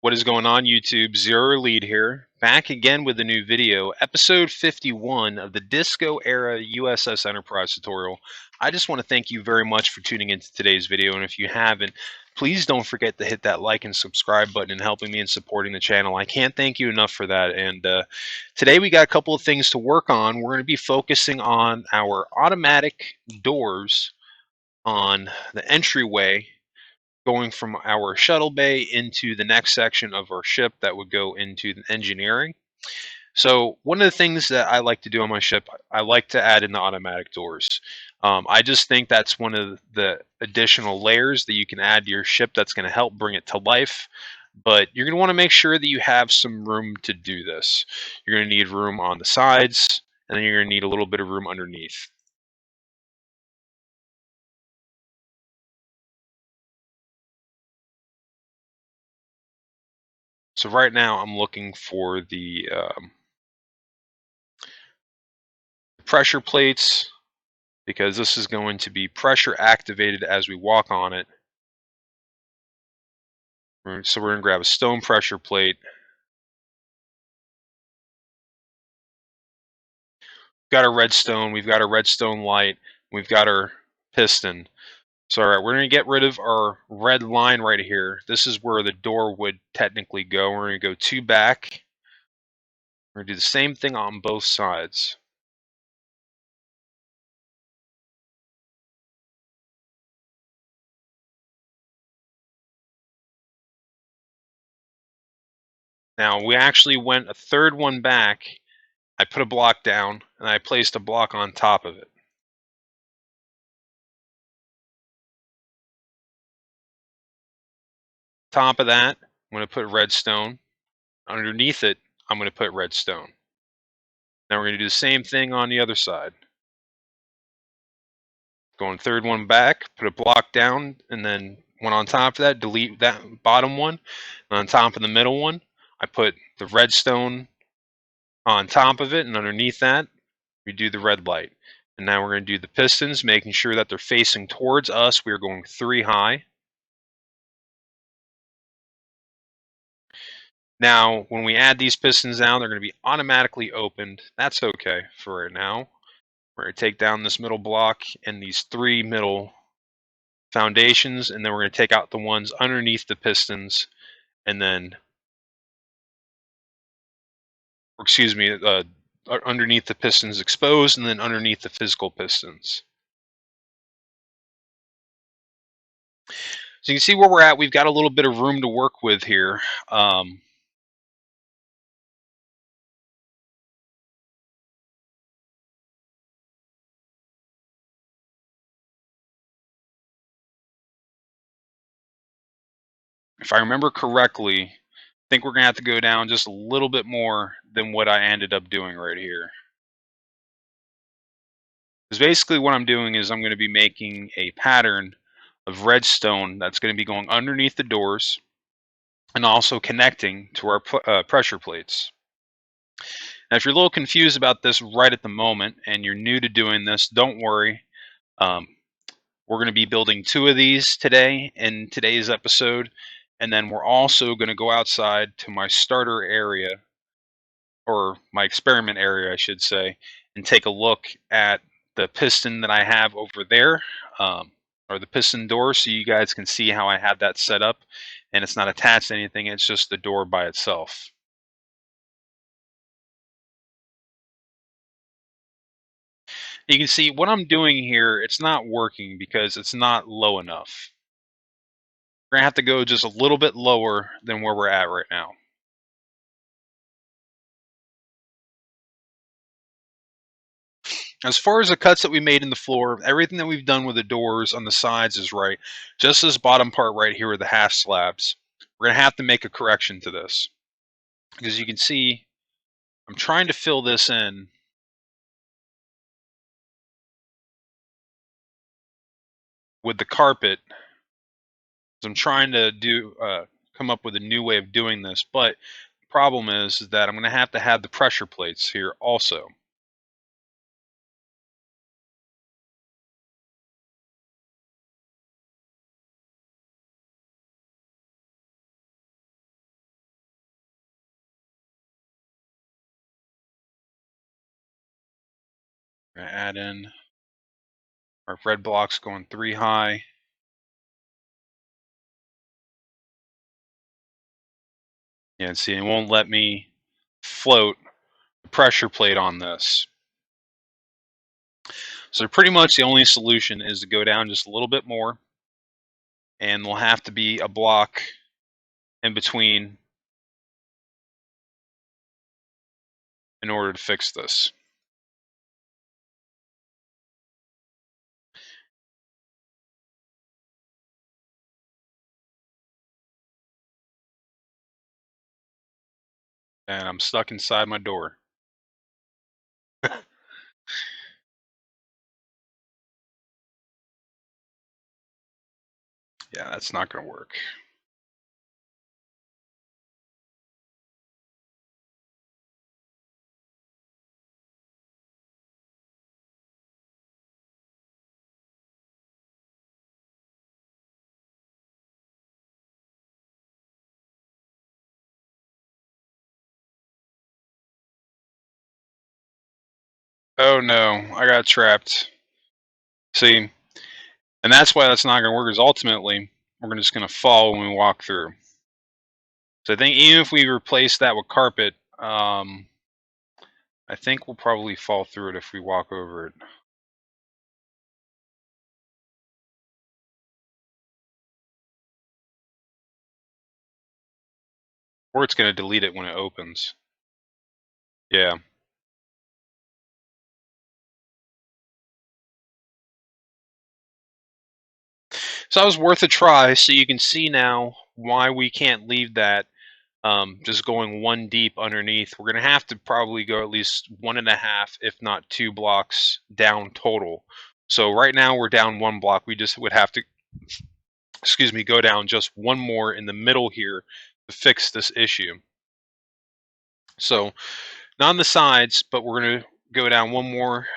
What is going on, YouTube? Zero Lead here, back again with a new video, episode 51 of the Disco Era USS Enterprise tutorial. I just want to thank you very much for tuning into today's video, and if you haven't, please don't forget to hit that like and subscribe button and helping me in supporting the channel. I can't thank you enough for that. And today we got a couple of things to work on. We're going to be focusing on our automatic doors on the entryway going from our shuttle bay into the next section of our ship that would go into the engineering. So one of the things that I like to do on my ship, I like to add in the automatic doors. I just think that's one of the additional layers that you can add to your ship that's going to help bring it to life. But you're going to want to make sure that you have some room to do this. You're going to need room on the sides, and then you're going to need a little bit of room underneath. So right now I'm looking for the pressure plates, because this is going to be pressure activated as we walk on it. So we're going to grab a stone pressure plate. We've got our redstone, we've got our redstone light, we've got our piston. So all right, we're going to get rid of our red line right here. This is where the door would technically go. We're going to go two back. We're going to do the same thing on both sides. Now we actually went a third one back. I put a block down and I placed a block on top of it. Top of that, I'm going to put redstone. Underneath it, I'm going to put redstone. Now we're going to do the same thing on the other side. Going third one back, put a block down, and then one on top of that, delete that bottom one. And on top of the middle one, I put the redstone on top of it, and underneath that, we do the red light. And now we're going to do the pistons, making sure that they're facing towards us. We are going 3 high. Now, when we add these pistons down, they're going to be automatically opened. That's okay for right now. We're going to take down this middle block and these 3 middle foundations, and then we're going to take out the ones underneath the pistons, and then, excuse me, underneath the pistons exposed, and then underneath the physical pistons. So you can see where we're at. We've got a little bit of room to work with here. If I remember correctly, I think we're going to have to go down just a little bit more than what I ended up doing right here. Because basically what I'm doing is I'm going to be making a pattern of redstone that's going to be going underneath the doors and also connecting to our pressure plates. Now, if you're a little confused about this right at the moment and you're new to doing this, don't worry. We're going to be building 2 of these today in today's episode, and then we're also going to go outside to my starter area, or my experiment area, I should say, and take a look at the piston that I have over there, or the piston door, so you guys can see how I have that set up, and it's not attached to anything, it's just the door by itself. You can see what I'm doing here, it's not working because it's not low enough. We're going to have to go just a little bit lower than where we're at right now. As far as the cuts that we made in the floor, everything that we've done with the doors on the sides is right. Just this bottom part right here with the half slabs. We're going to have to make a correction to this. Because you can see, I'm trying to fill this in with the carpet. I'm trying to come up with a new way of doing this, but the problem is that I'm going to have the pressure plates here also. Gonna add in our red blocks going 3 high. Yeah, and see, it won't let me float the pressure plate on this. So pretty much the only solution is to go down just a little bit more, and there'll have to be a block in between in order to fix this. And I'm stuck inside my door. Yeah, that's not going to work. Oh no, I got trapped. See, and that's why that's not going to work, is ultimately we're just going to fall when we walk through. So I think even if we replace that with carpet, I think we'll probably fall through it if we walk over it. Or it's going to delete it when it opens. Yeah. So that was worth a try. So you can see now why we can't leave that just going one deep underneath. We're going to have to probably go at least 1.5, if not 2 blocks down total. So right now we're down 1 block. We just would have to, excuse me, go down just one more in the middle here to fix this issue. So not on the sides, but we're going to go down one more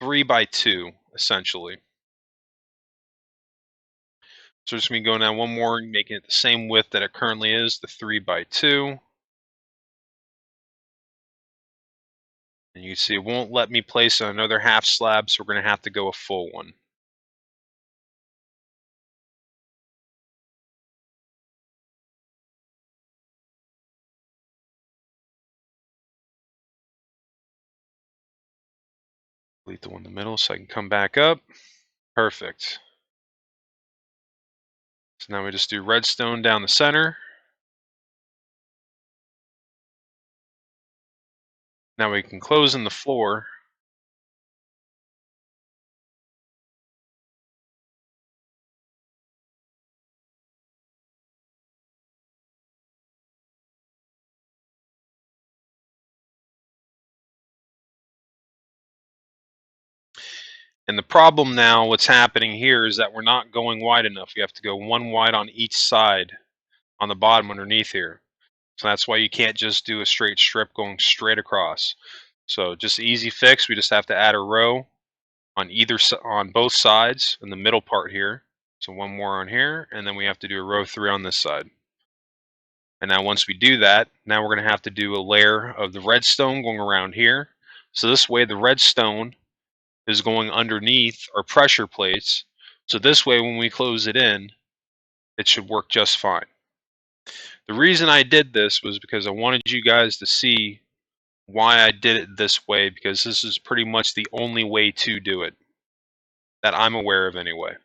3x2 essentially. So just going to go down one more, making it the same width that it currently is, the 3x2. And you can see it won't let me place another half slab, so we're going to have to go a full one. Delete the one in the middle so I can come back up. Perfect. So now we just do redstone down the center. Now we can close in the floor. And the problem now, what's happening here, is that we're not going wide enough. We have to go one wide on each side on the bottom underneath here. So that's why you can't just do a straight strip going straight across. So just easy fix. We just have to add a row on both sides in the middle part here. So one more on here, and then we have to do a row 3 on this side. And now once we do that, now we're going to have to do a layer of the redstone going around here. So this way the redstone is going underneath our pressure plates. So this way when we close it in, it should work just fine. The reason I did this was because I wanted you guys to see why I did it this way, because this is pretty much the only way to do it that I'm aware of anyway.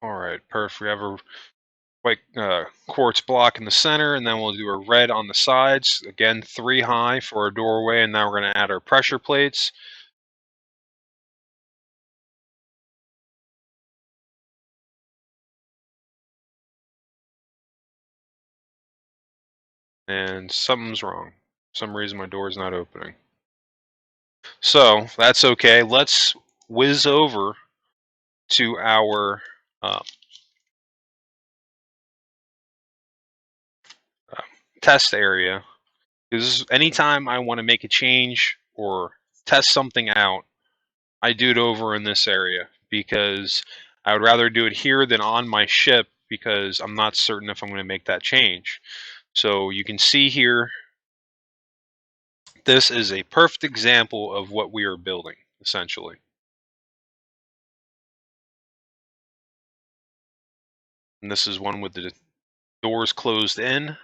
All right, perfect. We have a white quartz block in the center, and then we'll do a red on the sides. Again, 3 high for our doorway, and now we're going to add our pressure plates. And something's wrong. For some reason my door is not opening. So that's okay. Let's whiz over to our test area, Because anytime I want to make a change or test something out, I do it over in this area because I would rather do it here than on my ship because I'm not certain if I'm going to make that change. So you can see here, this is a perfect example of what we are building, essentially. And this is one with the doors closed in.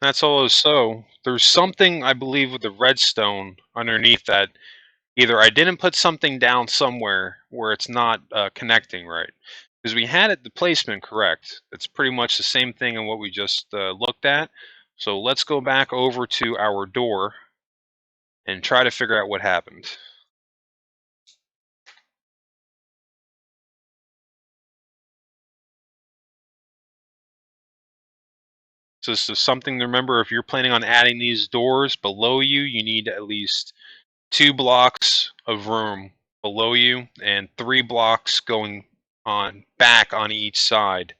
That's all. So there's something I believe with the redstone underneath that either I didn't put something down somewhere where it's not connecting right. Because we had it the placement correct. It's pretty much the same thing in what we just looked at. So let's go back over to our door and try to figure out what happened. So this is something to remember. If you're planning on adding these doors below you, you need at least 2 blocks of room below you and 3 blocks going on back on each side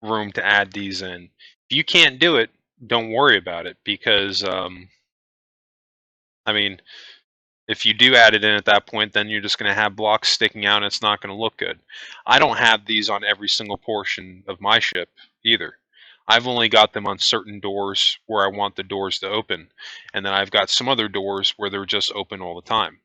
room to add these in. If you can't do it, don't worry about it because I mean, if you do add it in at that point, then you're just going to have blocks sticking out and it's not going to look good. I don't have these on every single portion of my ship either. I've only got them on certain doors where I want the doors to open, and then I've got some other doors where they're just open all the time.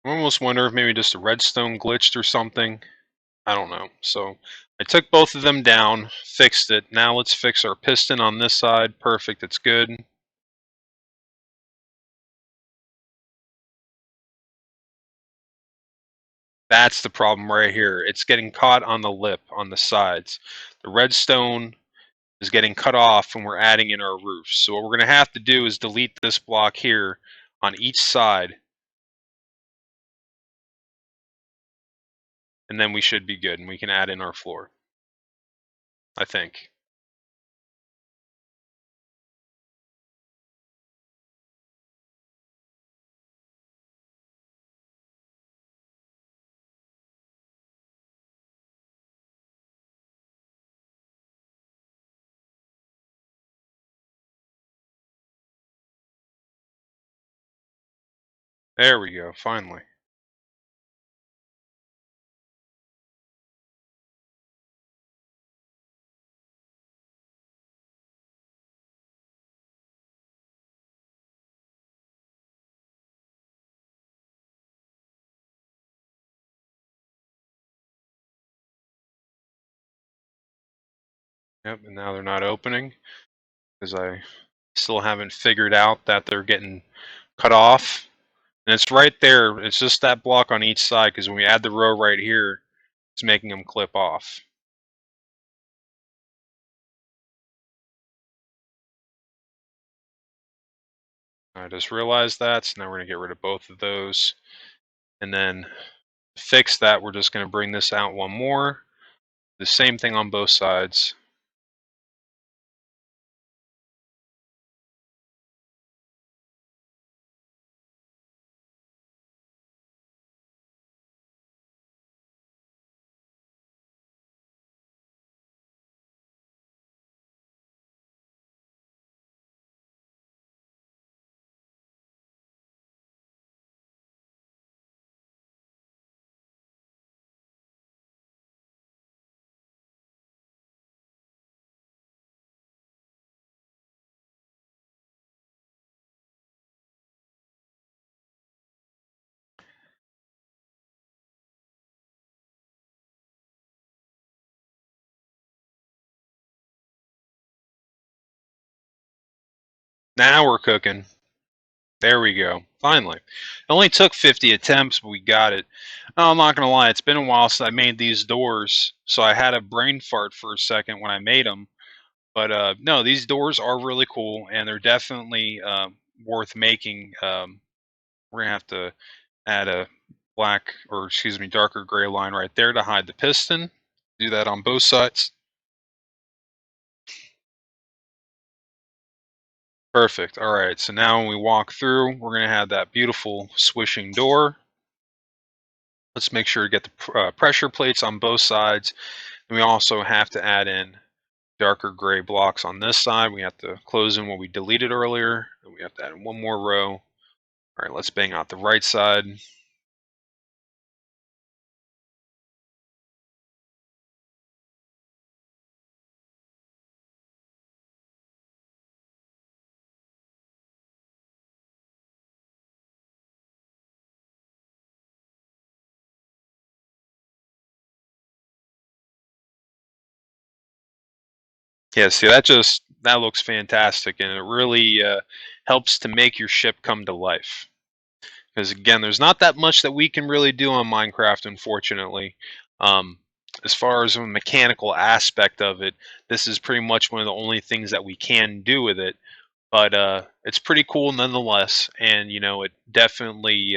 I almost wonder if maybe just a redstone glitched or something. I don't know. So I took both of them down, fixed it. Now let's fix our piston on this side. Perfect, it's good. That's the problem right here. It's getting caught on the lip, on the sides. The redstone is getting cut off when we're adding in our roofs. So what we're going to have to do is delete this block here on each side, and then we should be good, and we can add in our floor, I think. There we go, finally. Yep, and now they're not opening because I still haven't figured out that they're getting cut off. And it's right there. It's just that block on each side because when we add the row right here, it's making them clip off. I just realized that, so now we're going to get rid of both of those. And then fix that, we're just going to bring this out one more. The same thing on both sides. Now we're cooking. There we go. Finally. It only took 50 attempts, but we got it. Oh, I'm not going to lie. It's been a while since I made these doors, so I had a brain fart for a second when I made them. But no, these doors are really cool, and they're definitely worth making. We're going to have to add a black, or excuse me, darker gray line right there to hide the piston. Do that on both sides. Perfect. All right, so now when we walk through, we're going to have that beautiful swishing door. Let's make sure to get the pressure plates on both sides. And we also have to add in darker gray blocks on this side. We have to close in what we deleted earlier. And we have to add in one more row. All right, let's bang out the right side. Yeah, see, that looks fantastic, and it really helps to make your ship come to life. Because again, there's not that much that we can really do on Minecraft, unfortunately. Um, as far as a mechanical aspect of it, this is pretty much one of the only things that we can do with it. But it's pretty cool nonetheless, and you know, it definitely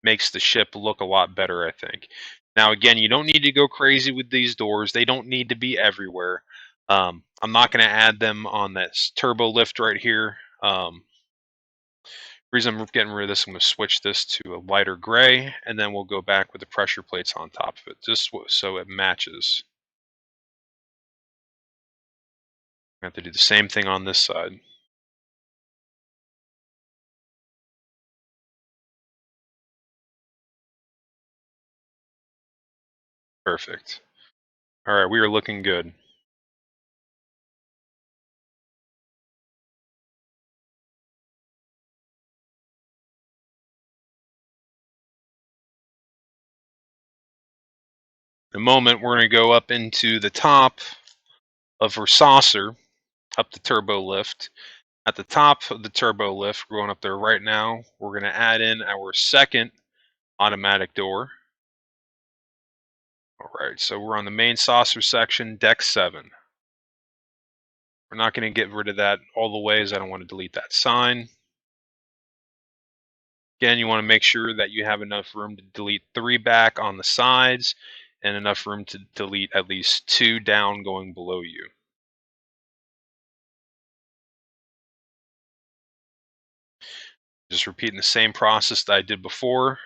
makes the ship look a lot better, I think. Now, again, you don't need to go crazy with these doors. They don't need to be everywhere. I'm not going to add them on this turbo lift right here. Reason I'm getting rid of this, I'm going to switch this to a lighter gray, and then we'll go back with the pressure plates on top of it, just so it matches. I have to do the same thing on this side. Perfect. All right, we are looking good. In a moment, we're going to go up into the top of our saucer, up the turbo lift. At the top of the turbo lift, we're going up there right now, we're going to add in our second automatic door. All right, so we're on the main saucer section, deck 7. We're not going to get rid of that all the way, as I don't want to delete that sign. Again, you want to make sure that you have enough room to delete 3 back on the sides and enough room to delete at least 2 down going below you. Just repeating the same process that I did before.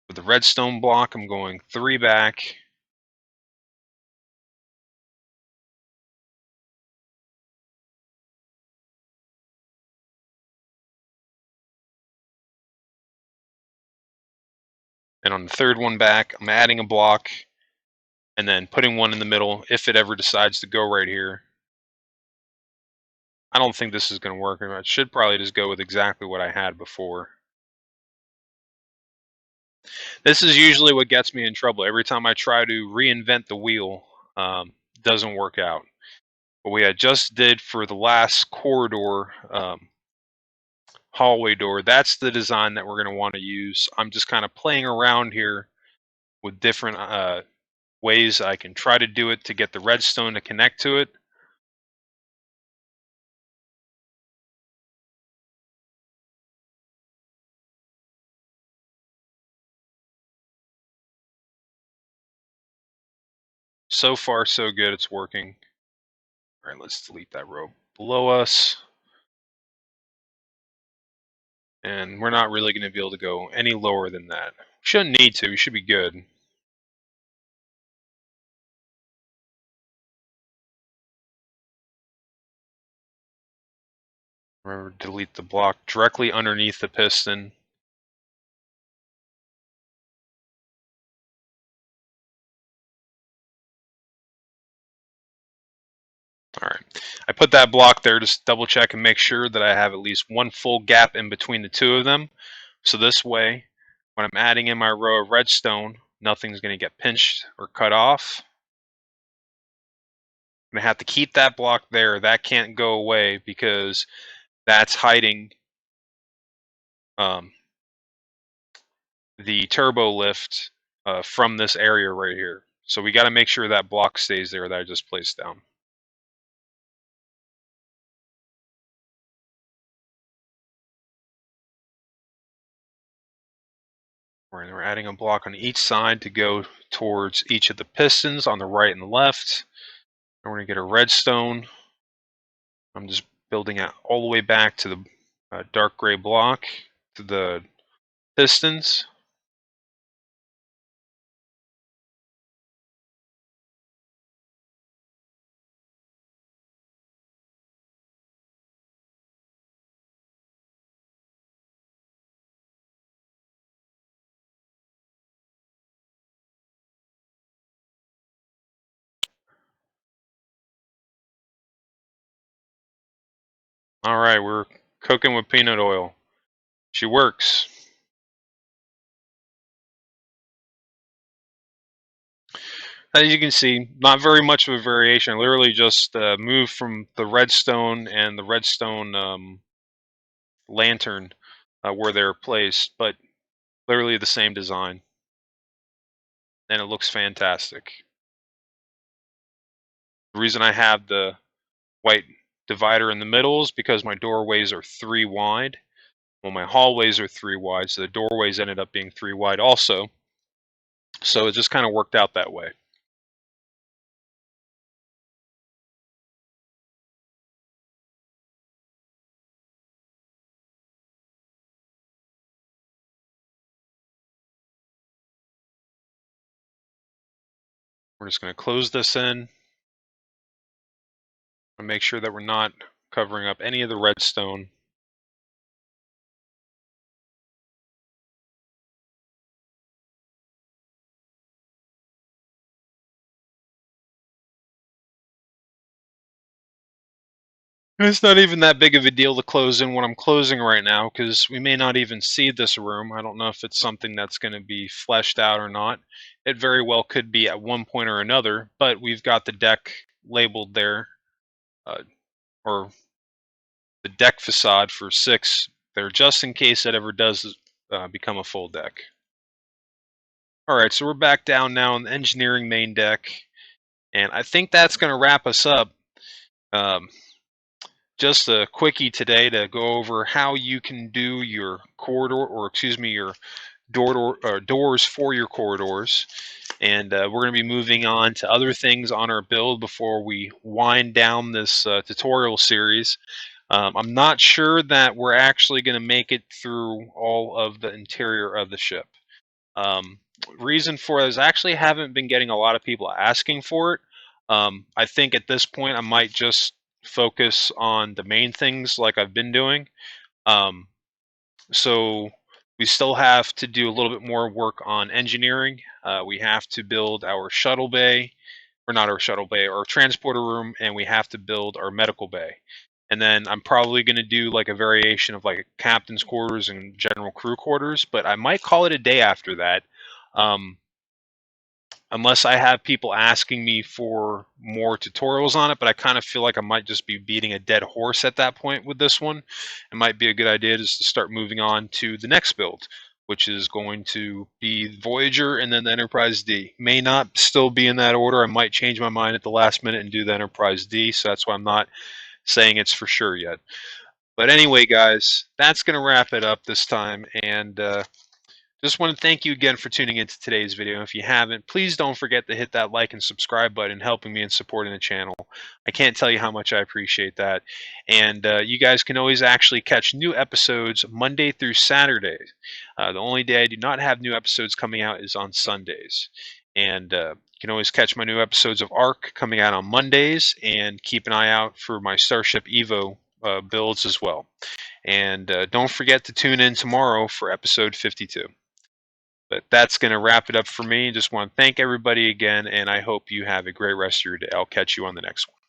With the redstone block, I'm going 3 back. And on the third one back, I'm adding a block and then putting one in the middle if it ever decides to go right here. I don't think this is going to work. I should probably just go with exactly what I had before. This is usually what gets me in trouble. Every time I try to reinvent the wheel, doesn't work out. What we had just did for the last corridor hallway door, that's the design that we're going to want to use. I'm just kind of playing around here with different ways I can try to do it to get the redstone to connect to it. So far, so good. It's working. All right, let's delete that row below us. And we're not really going to be able to go any lower than that. Shouldn't need to. We should be good. Remember to delete the block directly underneath the piston. All right. I put that block there to double check and make sure that I have at least one full gap in between the two of them. So this way, when I'm adding in my row of redstone, nothing's going to get pinched or cut off. I'm gonna have to keep that block there. That can't go away because that's hiding the turbo lift from this area right here. So we got to make sure that block stays there that I just placed down. We're adding a block on each side to go towards each of the pistons on the right and the left. And we're going to get a redstone. I'm just building it all the way back to the dark gray block to the pistons. All right, we're cooking with peanut oil. She works. As you can see, not very much of a variation. Literally just moved from the redstone and the redstone lantern where they're placed, but literally the same design. And it looks fantastic. The reason I have the white divider in the middle is because my doorways are 3 wide. Well, my hallways are 3 wide, so the doorways ended up being 3 wide also. So it just kind of worked out that way. We're just going to close this in and make sure that we're not covering up any of the redstone. It's not even that big of a deal to close in what I'm closing right now because we may not even see this room. I don't know if it's something that's going to be fleshed out or not. It very well could be at one point or another, but we've got the deck labeled there, or the deck facade for 6 there, just in case it ever does become a full deck. All right, so we're back down now on the engineering main deck, and I think that's going to wrap us up. Just a quickie today to go over how you can do your corridor, or excuse me, your doors for your corridors. And we're going to be moving on to other things on our build before we wind down this tutorial series. I'm not sure that we're actually going to make it through all of the interior of the ship. Reason for it is I actually haven't been getting a lot of people asking for it. I think at this point I might just focus on the main things like I've been doing. So we still have to do a little bit more work on engineering. We have to build our shuttle bay, or not our shuttle bay, our transporter room, and we have to build our medical bay. And then I'm probably going to do like a variation of like captain's quarters and general crew quarters, but I might call it a day after that. Unless I have people asking me for more tutorials on it, but I kind of feel like I might just be beating a dead horse at that point with this one. It might be a good idea just to start moving on to the next build, which is going to be Voyager and then the Enterprise D. May not still be in that order. I might change my mind at the last minute and do the Enterprise D, so that's why I'm not saying it's for sure yet. But anyway, guys, that's going to wrap it up this time, and just want to thank you again for tuning into today's video. If you haven't, please don't forget to hit that like and subscribe button, helping me in supporting the channel. I can't tell you how much I appreciate that. And you guys can always actually catch new episodes Monday through Saturday. The only day I do not have new episodes coming out is on Sundays. And you can always catch my new episodes of ARC coming out on Mondays, and keep an eye out for my Starship Evo builds as well. And don't forget to tune in tomorrow for episode 52. But that's going to wrap it up for me. Just want to thank everybody again, and I hope you have a great rest of your day. I'll catch you on the next one.